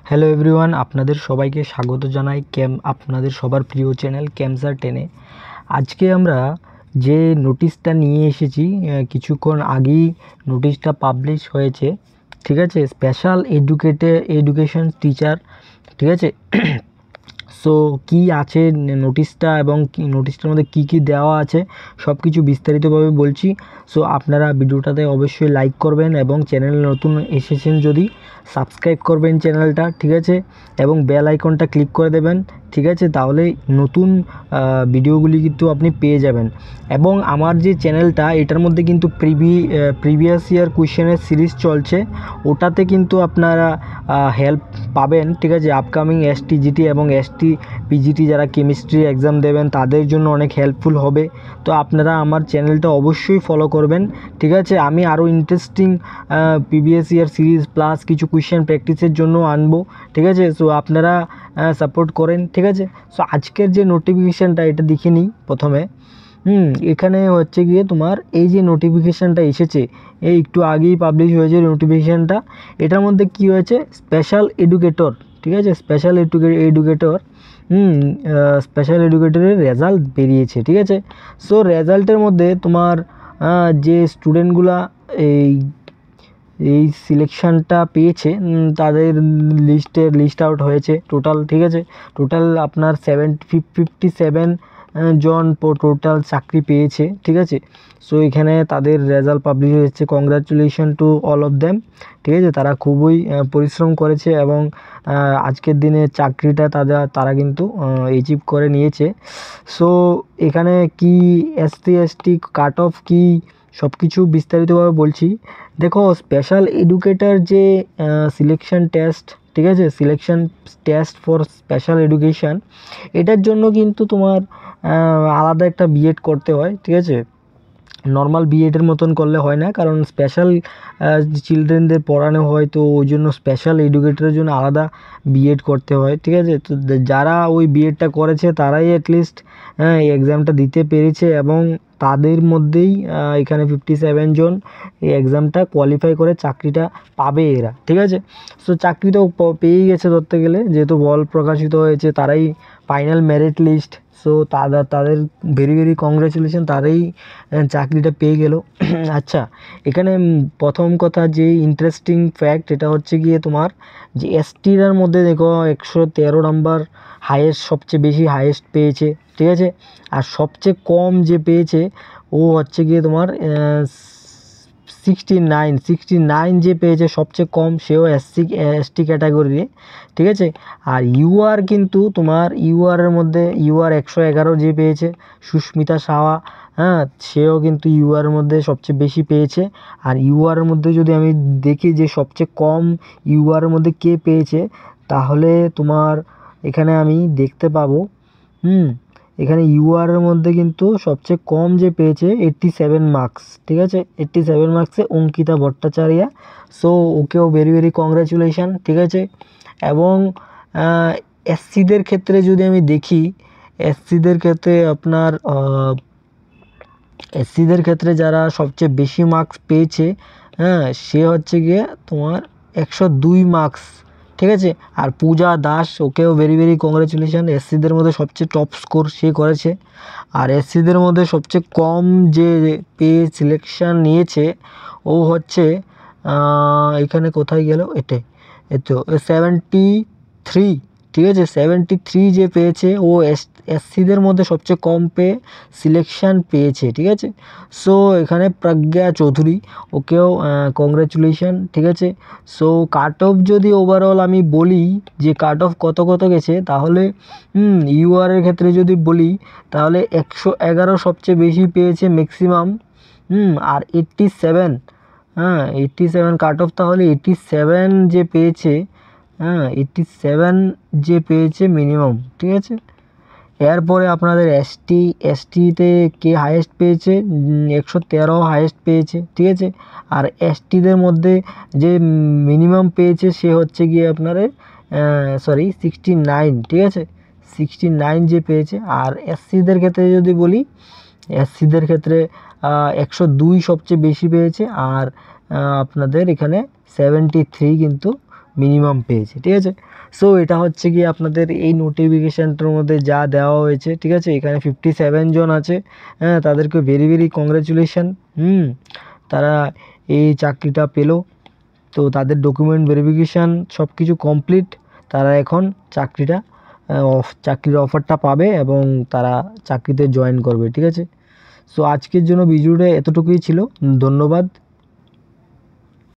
Hello everyone, আপনাদের সবাইকে স্বাগত জানাই আপনাদের সবার প্রিয় চ্যানেল ক্যামসার 10-এ। আজকে আমরা যে নোটিশটা নিয়ে এসেছি, কিছুক্ষণ আগেই নোটিশটা পাবলিশ হয়েছে, ঠিক আছে। স্পেশাল এডুকেশন টিচার, ঠিক আছে। সো কি আছে নোটিশটা এবং নোটিশটার মধ্যে কি কি দেওয়া আছে সব কিছু বিস্তারিতভাবে বলছি। সো আপনারা ভিডিওটাতে অবশ্যই লাইক করবেন এবং চ্যানেলে নতুন এসেছেন যদি সাবস্ক্রাইব করবেন চ্যানেলটা, ঠিক আছে, এবং বেল আইকনটা ক্লিক করে দেবেন, ঠিক আছে। তাহলে নতুন ভিডিওগুলি কিন্তু আপনি পেয়ে যাবেন। এবং আমার যে চ্যানেলটা, এটার মধ্যে কিন্তু প্রিভিয়াস ইয়ার কোয়েশ্চেনের সিরিজ চলছে, ওটাতে কিন্তু আপনারা হেল্প পাবেন, ঠিক আছে। আপকামিং এসটি এবং এসটি পিজিটি যারা কেমিস্ট্রি এক্সাম দেবেন তাদের জন্য অনেক হেল্পফুল হবে। তো আপনারা আমার চ্যানেলটা অবশ্যই ফলো করবেন, ঠিক আছে। আমি আরও interesting previous year series plus কিছু কোয়েশ্চেন প্র্যাকটিসের জন্য আনবো, ঠিক আছে। সো আপনারা সাপোর্ট করেন, ঠিক আছে। সো আজকের যে নোটিফিকেশানটা এটা দেখে নিই প্রথমে। এখানে হচ্ছে গিয়ে তোমার এই যে নোটিফিকেশানটা এসেছে, এই একটু আগেই পাবলিশ হয়েছে নোটিফিকেশানটা। এটার মধ্যে কি হয়েছে, স্পেশাল এডুকেটর, ঠিক আছে, স্পেশাল এডুকেটরের রেজাল্ট বেরিয়েছে, ঠিক আছে। সো রেজাল্টের মধ্যে তোমার যে স্টুডেন্টগুলা এই সিলেকশানটা পেয়েছে তাদের লিস্ট আউট হয়েছে টোটাল, ঠিক আছে। টোটাল আপনার 57 জন টোটাল চাকরি পেয়েছে, ঠিক আছে। সো এখানে তাদের রেজাল্ট পাবলিশ হয়েছে। Congratulation to all of them, ঠিক আছে। তারা খুবই পরিশ্রম করেছে এবং আজকের দিনে চাকরিটা তারা কিন্তু অ্যাচিভ করে নিয়েছে। সো এখানে কি এসটি কাট অফ কি সব কিছু বিস্তারিতভাবে বলছি। দেখো, স্পেশাল এডুকেটর যে সিলেকশন টেস্ট, ঠিক আছে, selection test for special education, এটার জন্য কিন্তু তোমার আলাদা একটা বিএড করতে হয়, ঠিক আছে। নর্মাল বিএডের মতন করলে হয় না, কারণ স্পেশাল চিলড্রেনদের পড়ানো হয়, তো ওই জন্য স্পেশাল এডুকেটরের জন্য আলাদা বিএড করতে হয়, ঠিক আছে। তো যারা ওই বিএডটা করেছে তারাই অ্যাটলিস্ট এই এক্সামটা দিতে পেরেছে এবং তাদের মধ্যেই এখানে 57 জন এই এক্সামটা কোয়ালিফাই করে চাকরিটা পাবে এরা, ঠিক আছে। সো চাকরি তো পেয়েই গেছে ধরতে গেলে, যেহেতু বল প্রকাশিত হয়েছে, তারাই ফাইনাল মেরিট লিস্ট। সো তাদের ভেরি ভেরি কংগ্রাচুলেশন, তারাই চাকরিটা পেয়ে গেল। আচ্ছা, এখানে প্রথম কথা যে ইন্টারেস্টিং ফ্যাক্ট, এটা হচ্ছে গিয়ে তোমার যে এসটির মধ্যে দেখো 113 নাম্বার সবচেয়ে বেশি হাইয়েস্ট পেয়েছে, ঠিক আছে। আর সবচেয়ে কম যে পেয়েছে ও হচ্ছে গিয়ে তোমার 69 যে পেয়েছে সবচেয়ে কম, সেও এসটি ক্যাটাগরি, ঠিক আছে। আর ইউআর কিন্তু তোমার ইউআরের মধ্যে 111 যে পেয়েছে সুস্মিতা সাহা, সেও কিন্তু ইউআরের মধ্যে সবচেয়ে বেশি পেয়েছে। আর ইউআরের মধ্যে যদি আমি দেখি যে সবচেয়ে কম ইউআরের মধ্যে কে পেয়েছে, তাহলে তোমার এখানে আমি দেখতে পাবো এখানে ইউআরের মধ্যে কিন্তু সবচেয়ে কম যে পেয়েছে 87 মার্কস, ঠিক আছে। 87 মার্কসে অঙ্কিতা ভট্টাচার্য। সো ওকেও ভেরি ভেরি কংগ্রাচুলেশান, ঠিক আছে। এবং এসসিদের ক্ষেত্রে যদি আমি দেখি, এসসিদের ক্ষেত্রে যারা সবচেয়ে বেশি মার্কস পেয়েছে, সে হচ্ছে গিয়ে তোমার 102 মার্কস, ঠিক আছে। আর পূজা দাস, ওকেও ভেরি ভেরি কংগ্রাচুলেশান, এসসিদের মধ্যে সবচেয়ে টপ স্কোর সে করেছে। আর এসসিদের মধ্যে সবচেয়ে কম যে সিলেকশান নিয়েছে ও হচ্ছে এখানে কোথায় গেল, এতো 73, ঠিক আছে। 73 যে পেয়েছে ও এসসিদের মধ্যে সবচেয়ে কম সিলেকশান পেয়েছে, ঠিক আছে। সো এখানে প্রজ্ঞা চৌধুরী, ওকেও কংগ্রাচুলেশান, ঠিক আছে। সো কাট অফ যদি ওভারঅল আমি বলি যে কাট অফ কত গেছে, তাহলে ইউআরের ক্ষেত্রে যদি বলি তাহলে 111 সবচেয়ে বেশি পেয়েছে ম্যাক্সিমাম, আর 87 কাট অফ, তাহলে 87 যে পেয়েছে, 87 যে পেয়েছে মিনিমাম, ঠিক আছে। এরপরে আপনাদের এসটিতে কে হাইয়েস্ট পেয়েছে, 113 হাইয়েস্ট পেয়েছে, ঠিক আছে। আর এসটিদের মধ্যে যে মিনিমাম পেয়েছে সে হচ্ছে গিয়ে আপনাদের 69, ঠিক আছে, 69 যে পেয়েছে। আর এসসিদের ক্ষেত্রে যদি বলি, এসসিদের ক্ষেত্রে 102 সবচেয়ে বেশি পেয়েছে। আর আপনাদের এখানে 73 কিন্তু মিনিমাম পেয়েছে, ঠিক আছে। সো এটা হচ্ছে কি আপনাদের এই নোটিফিকেশানটার মধ্যে যা দেওয়া হয়েছে, ঠিক আছে। এখানে 57 জন আছে, হ্যাঁ, তাদেরকে ভেরি ভেরি কংগ্রাচুলেশান। তারা এই চাকরিটা পেলো। তো তাদের ডকুমেন্ট ভেরিফিকেশান সব কিছু কমপ্লিট, তারা এখন চাকরির অফারটা পাবে এবং তারা চাকরিতে জয়েন করবে, ঠিক আছে। সো আজকের জন্য ভিডিওটা এতটুকুই ছিল। ধন্যবাদ।